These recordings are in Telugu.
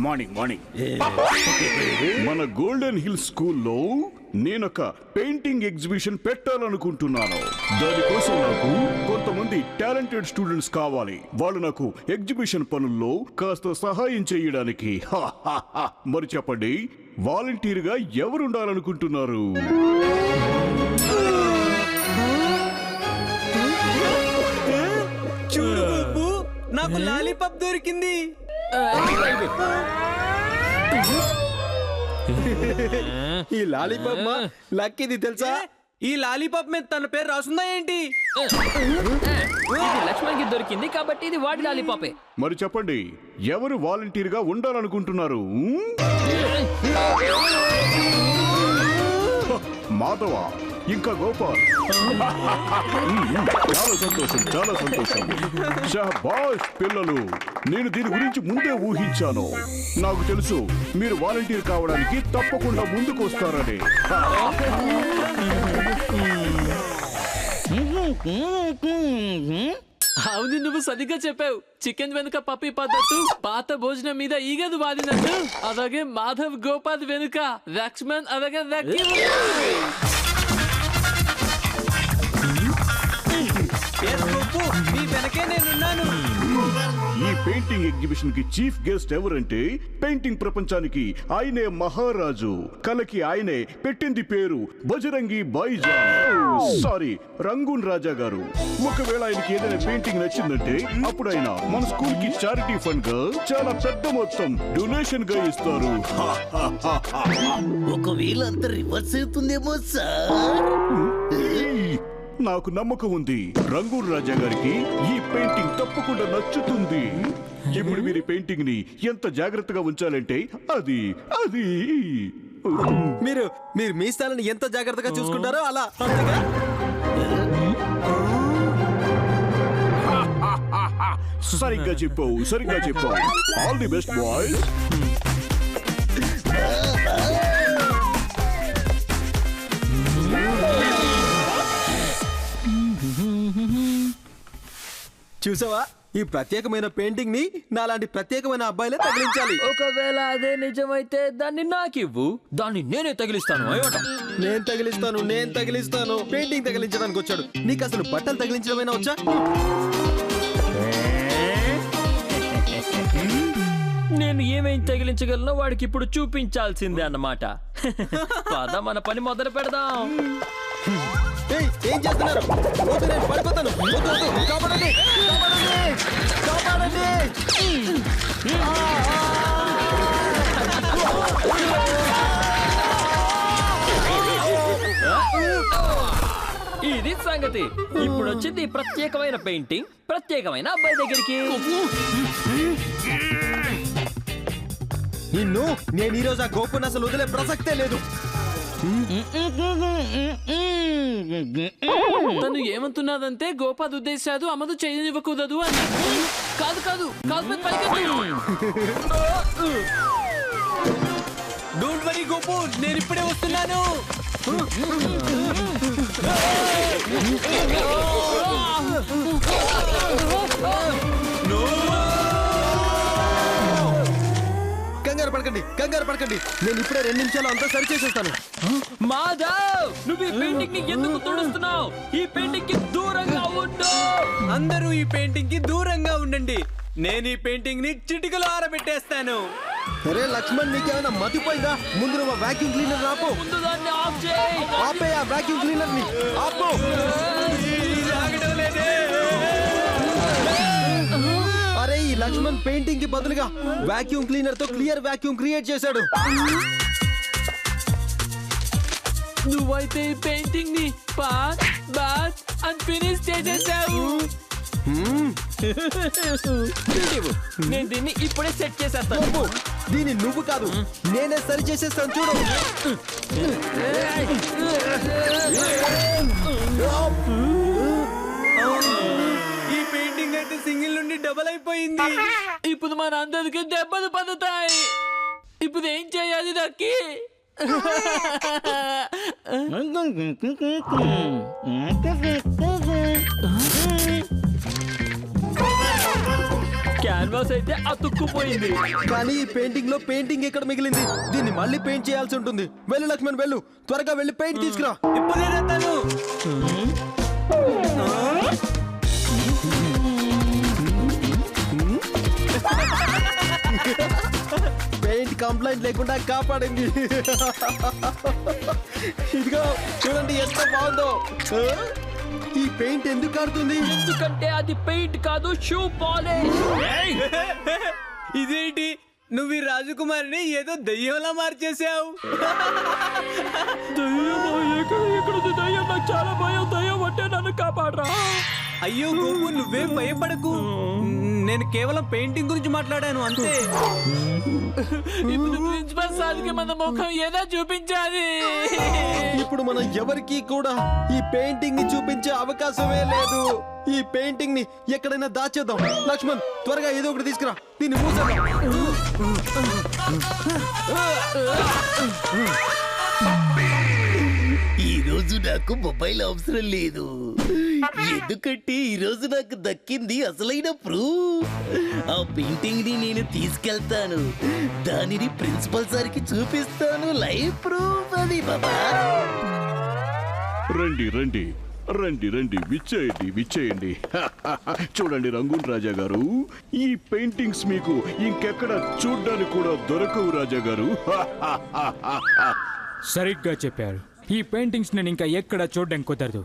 మార్నింగ్ మన గోల్డెన్ హిల్ స్కూల్లో నేనొక పెయింటింగ్ ఎగ్జిబిషన్ పెట్టాలనుకుంటున్నాను. దానికోసం నాకు కొంతమంది టాలెంటెడ్ స్టూడెంట్స్ కావాలి. వాళ్ళు నాకు ఎగ్జిబిషన్ పనుల్లో కాస్త సహాయం చేయడానికి. మరి చెప్పండి, వాలంటీర్గా ఎవరుండాలనుకుంటున్నారు? చూడు బాబు, నాకు లాలీపాప్ దొరికింది. ఈ లాలీపాప్ లక్కీది తెలుసా? ఈ లాలీపాప్ మీద తన పేరు రాసుందా ఏంటి? లక్ష్మణ్ కి దొరికింది కాబట్టి ఇది వాడి లాలీపాపే. మరి చెప్పండి, ఎవరు వాలంటీర్గా ఉండాలనుకుంటున్నారు? మాధవ, ఇంకా గోపాల్. చాలా సంతోషం. షహబాష్ పిల్లలు, నేను దీని గురించి ముందే ఊహించాను. నాకు తెలుసు మీరు వాలంటీర్ కావడానికి తప్పకుండా ముందుకు వస్తారని. అవును, నువ్వు సరిగ్గా చెప్పావు. చికెన్ వెనుక పప్పి పద్ధతు, పాత భోజనం మీద ఈగదు వాదినట్టు, అలాగే మాధవ్ గోపాల్ వెనుక లక్ష్మణ్ అలాగే నీ వెనకే నేనున్నాను. ఈ పెయింటింగ్ ఎగ్జిబిషన్ కి చీఫ్ గెస్ట్ ఎవరంటే పెయింటింగ్ ప్రపంచానికి ఆయనే మహారాజు. కళకి ఆయనే పెట్టింది పేరు బజరంగి భాయిజాన్. సారీ, రంగూన్ రాజా గారు. ఒకవేళ ఆయనకి ఏదైనా పెయింటింగ్ నచ్చిందంటే అప్పుడు ఆయన మన స్కూల్ కి చారిటీ ఫండ్ గా చాలా పెద్ద మొత్తం డొనేషన్ గా ఇస్తారు. ఒకవేళ అంత రివర్స్ అవుతుందేమో సార్. నాకు నమ్మకం ఉంది, రంగూన్ రాజా గారికి ఈ పెయింటింగ్ తప్పకుండా నచ్చుతుంది. ఇప్పుడు మీరు పెయింటింగ్ ని ఎంత జాగ్రత్తగా ఉంచాలంటే అది అది మీరు మీ స్థలాన్ని ఎంత జాగ్రత్తగా చూసుకుంటారో అలా. అంతేగా? సరిగ్గా చెప్పావు. All the best boys. చూసావా, ఈ ప్రత్యేకమైన పెయింటింగ్ ని నాలాంటి ప్రత్యేకమైన అబ్బాయిలే తగిలించాలి. ఒకవేళ అదే నిజమైతే దాన్ని నాకివ్వు, దాన్ని నేనే తగిలిస్తాను. నేను తగిలిస్తాను. పెయింటింగ్ తగిలించడానికి వచ్చాడు. నీకు అసలు బట్టలు తగిలించడమైనా వచ్చా? నేను ఏమేం తగిలించగలనో వాడికి ఇప్పుడు చూపించాల్సిందే అన్నమాట. పద, మన పని మొదలు పెడదాం. ఏం చేస్తున్నారు? నేను పడిపోతాను. కాపాడండి. ఇది సంగతి. ఇప్పుడు వచ్చింది ప్రత్యేకమైన పెయింటింగ్ ప్రత్యేకమైన అబ్బాయి దగ్గరికి. నేను ఈరోజు ఆ గోపుని అసలు వదిలే ప్రసక్తే లేదు. తను ఏమంటున్నదంటే గోపాల్ ఉద్దేశాలు అమలు చేయనివ్వకూడదు అని. కాదు డోంట్ వరీ గోపు, నేను ఇప్పుడే వస్తున్నాను. కంగారు పడకండి. నేను ఇప్పుడే 2 నిమిషాలు అంతా సరి చేసేస్తాను. మాధవ్, నువ్వు ఈ పెయింటింగ్ ని ఎందుకు తుడుస్తున్నావు? ఈ పెయింటింగ్ కి దూరంగా ఉండు. అందరూ ఈ పెయింటింగ్ కి దూరంగా ఉండండి. నేను ఈ పెయింటింగ్ ని చిటికలో ఆరబెట్టేస్తాను. అరే లక్ష్మణ్, నీకేమైనా మతిపోయిందా? ముందు నువ్వు వాక్యూమ్ క్లీనర్ ఆపు. ముందు దాన్ని ఆఫ్ చేయి. ఆపే ఆ వాక్యూమ్ క్లీనర్ ని ఆపు. అరే, ఈ లక్ష్మణ్ పెయింటింగ్ కి బదులుగా వాక్యూమ్ క్లీనర్ తో క్లియర్ వాక్యూమ్ క్రియేట్ చేశాడు. నువ్వైతే ఈ పెయింటింగ్ ని బాత్ అండ్ ఫినిష్ చేసేసావు. నేను దీన్ని ఇప్పుడే సెట్ చేసేస్తాను. దీన్ని నువ్వు కాదు, నేనే సరి చేసేస్తాను. చూడు. ఈ పెయింటింగ్ అయితే సింగిల్ నుండి డబల్ అయిపోయింది. ఇప్పుడు మన అందరికి దెబ్బలు పడుతాయి. ఇప్పుడు ఏం చేయాలి దక్కి? క్యాన్వాస్ అయితే అతుక్కుపోయింది. కానీ ఈ పెయింటింగ్ లో పెయింటింగ్ ఎక్కడ మిగిలింది? దీన్ని మళ్ళీ పెయింట్ చేయాల్సి ఉంటుంది. వెళ్ళు లక్ష్మణ్ వెళ్ళు, త్వరగా వెళ్ళి పెయింట్ తీసుకురా. ఇప్పుడే తను పెయింట్ కంప్లైంట్ లేకుండా కాపాడింది. ఇదిగో చూడండి ఎంత బాగుందో. ఈ పెయింట్ ఎందుకు కారుతుంది? ఎందుకంటే అది పెయింట్ కాదు, షూ పాలిష్. ఇదేంటి, నువ్వు ఈ రాజకుమారిని ఏదో దయ్యంలా మార్చేసావు. నాకు చాలా భయం. దయ్యం అంటే నన్ను కాపాడరా. అయ్యో గోపు, నువ్వేం భయపడకు. నేను కేవలం పెయింటింగ్ గురించి మాట్లాడాను అంతే. ఇప్పుడు ప్రిన్సిపల్ సార్కి మన ముఖం ఏదో చూపించాలి. ఇప్పుడు మనం ఎవరికి కూడా ఈ పెయింటింగ్ ని చూపించే అవకాశమే లేదు. ఈ పెయింటింగ్ ని ఎక్కడైనా దాచేద్దాం. లక్ష్మణ్ త్వరగా ఏదో ఒకటి తీసుకురా, దీన్ని మూసేద్దాం. ఈ రోజు నాకు మొబైల్ అవసరం లేదు, ఎందుకంటే ఈ రోజు నాకు దక్కింది అసలైన ప్రూఫ్. ఆ పెయింటింగ్ ని నేను తీసుకెళ్తాను, దానిని ప్రిన్సిపల్ సార్కి చూపిస్తాను. లైవ్ ప్రూఫ్ అది బాబా. రండి రండి రండి రండి, విచ్చేయండి విచ్చేయండి. చూడండి రంగూన్ రాజా గారు, ఈ పెయింటింగ్స్ మీకు ఇంకెక్కడ చూడ్డానికి కూడా దొరకవు రాజా గారు. సరిగ్గా చెప్పారు. ఈ పెయింటింగ్స్ నేను ఇంకా ఎక్కడ చూడడం కుదరదు,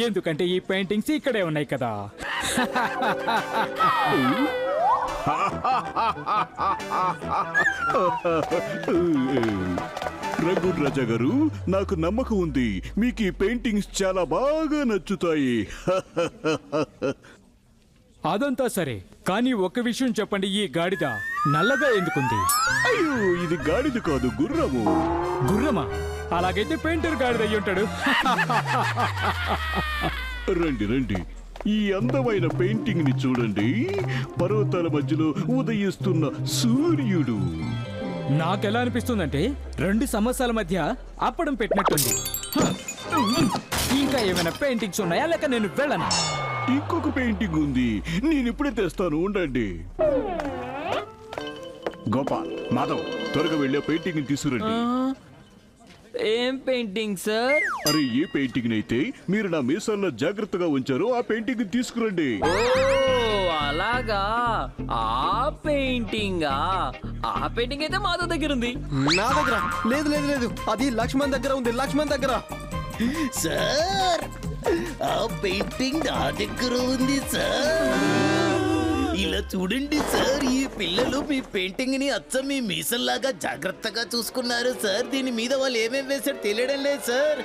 ఎందుకంటే ఈ పెయింటింగ్స్ ఇక్కడే ఉన్నాయి కదా. రంగూన్ రాజా గారు, నాకు నమ్మకం ఉంది మీకు ఈ పెయింటింగ్స్ చాలా బాగా నచ్చుతాయి. అదంతా సరే, కానీ ఒక విషయం చెప్పండి, ఈ గాడిద నల్లగా ఎందుకుంది? అయ్యో, ఇది గాడిద కాదు, గుర్రము. గుర్రమా? అలాగైతే పెయింటర్ గాడిద అయ్యి ఉంటాడు. రండి రండి, ఈ అందమైన పెయింటింగ్ ని చూడండి. పర్వతాల మధ్యలో ఉదయిస్తున్న సూర్యుడు. నాకెలా అనిపిస్తుందంటే 2 సంవత్సరాల మధ్య అప్పడం పెట్టినట్టుంది. ఇంకా ఏమైనా పెయింటింగ్స్ ఉన్నాయా, లేక నేను వెళ్ళను? ఇంకొక పెయింటింగ్ ఉంది, నేను ఇప్పుడే తెస్తాను, ఉండండి. గోపాల్, మాధవ్, త్వరగా వెళ్ళే పెయింటింగ్ ని తీసుకురండి. ఏం పెయింటింగ్ సార్? అరే, ఏ పెయింటింగ్ అయితే మీరు నా మీసాల్లో జాగ్రత్తగా ఉంచారో ఆ పెయింటింగ్ తీసుకురండి. ఓ అలాగా, ఆ పెయింటింగా? ఆ పెయింటింగ్ అయితే మాధవ్ దగ్గర ఉంది. నా దగ్గర లేదు లేదు లేదు, అది లక్ష్మణ్ దగ్గర ఉంది. లక్ష్మణ్ దగ్గర. సార్, ఆ పెయింటింగ్ నా దగ్గర ఉంది సార్. ఇలా చూడండి సార్, ఈ పిల్లలు మీ పెయింటింగ్ ని అచ్చం మీ మీసల్లాగా జాగ్రత్తగా చూసుకున్నారు సార్. దీని మీద వాళ్ళు ఏమేం వేసారు తెలియడం లేదు సార్.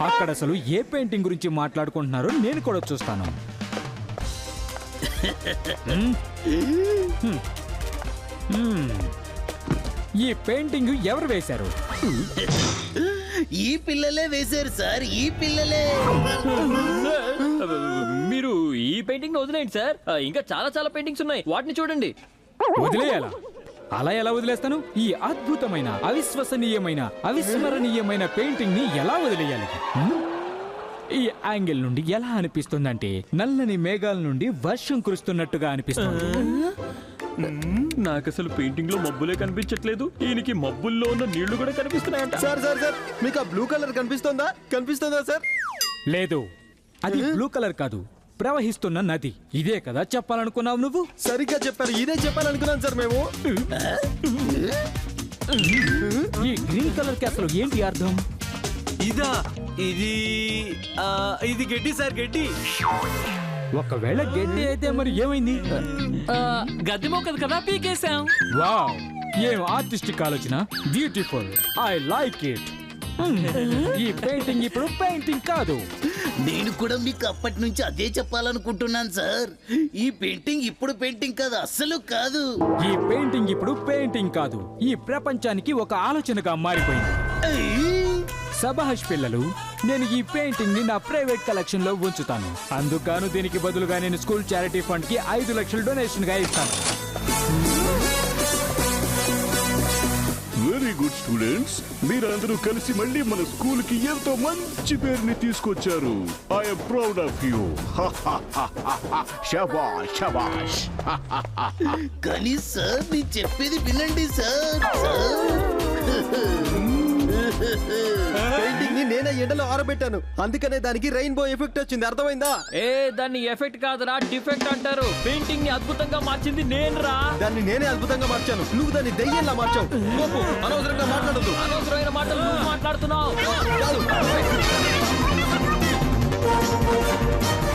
అక్కడ అసలు ఏ పెయింటింగ్ గురించి మాట్లాడుకుంటున్నారో నేను కూడా చూస్తాను. ఈ పెయింటింగ్ ఎవరు వేశారు? ఈ పిల్లలే వేశారు సార్, ఈ పిల్లలే. మీరు ఈ పెయింటింగ్ వదిలేండి సార్, ఇంకా చాలా చాలా పెయింటింగ్స్ ఉన్నాయి, వాటిని చూడండి. వదిలేయాలా? అలా ఎలా వదిలేస్తాను? ఈ అద్భుతమైన, అవిశ్వసనీయమైన, అవిస్మరణీయమైన పెయింటింగ్ ని ఎలా వదిలేయాలి? ఈ యాంగిల్ నుండి ఎలా అనిపిస్తుందంటే నల్లని మేఘాల నుండి వర్షం కురుస్తున్నట్టుగా అనిపిస్తుంది. నాకు అసలు పెయింటింగ్ లో మబ్బులే కనిపించట్లేదు, ఈయనకి మబ్బుల్లో ఉన్న నీళ్లు కూడా కనిపిస్తున్నాయంట. సార్ సార్ సార్, మీకు ఆ బ్లూ కలర్ కనిపిస్తుందా? కనిపిస్తుందా సార్? లేదు, అది బ్లూ కలర్ కాదు, ప్రవహిస్తున్న నది. ఇదే కదా చెప్పాలనుకున్నావు నువ్వు? సరిగ్గా చెప్పారు, ఇదే చెప్పాలనుకున్నాను సార్ మేము. ఈ గ్రీన్ కలర్ కి అసలు ఏంటి అర్థం? ఇదా? ఇది గడ్డి సార్, గడ్డి. ఒకవేళ గడ్డి అయితే మరి ఏమైంది? గడ్డి మొక్కదు కదా, పీకేశాం. వావ్, ఏం ఆర్టిస్టిక్ ఆలోచన. Beautiful, I like it. ఈ పెయింటింగ్ ఇప్పుడు పెయింటింగ్ కాదు. నేను కూడా మీకు అప్పటి నుంచి అదే చెప్పాలనుకుంటున్నాను సార్. ఈ పెయింటింగ్ ఇప్పుడు పెయింటింగ్ కాదు, అస్సలు కాదు. ఈ పెయింటింగ్ ఇప్పుడు పెయింటింగ్ కాదు, ఈ ప్రపంచానికి ఒక ఆలోచనగా మారిపోయింది. సభాష్ పిల్లలు, నేను ఈ పెయింటింగ్ ని నా ప్రైవేట్ కలెక్షన్ లో ఉంచుతాను. అందుకు దీనికి బదులుగా నేను స్కూల్ చారిటీ ఫండ్ కి 5 లక్షలు డొనేషన్ గా ఇస్తాను. Very good students. మీరందరూ కలిసి మళ్ళీ మన స్కూల్ కి ఎంతో మంచి పేరుని తీసుకొచ్చారు. I'm proud of you. శబాష్ శబాష్. కానీ సార్ నేను చెప్పేది వినండి సార్. పెయింటింగ్ ని నేనే ఎండలో ఆరబెట్టాను, అందుకనే దానికి రెయిన్బో ఎఫెక్ట్ వచ్చింది. అర్థమైందా? ఏ దాన్ని ఎఫెక్ట్ కాదురా, డిఫెక్ట్ అంటారు. పెయింటింగ్ ని అద్భుతంగా మార్చింది నేను రా. దాన్ని నేనే అద్భుతంగా మార్చాను, నువ్వు దాన్ని దెయ్యంలా మార్చావు. గోపు, అనవసరంగా మాట్లాడద్దు. అనవసరమైన మాటలు నువ్వు మాట్లాడుతున్నావు. కాదు.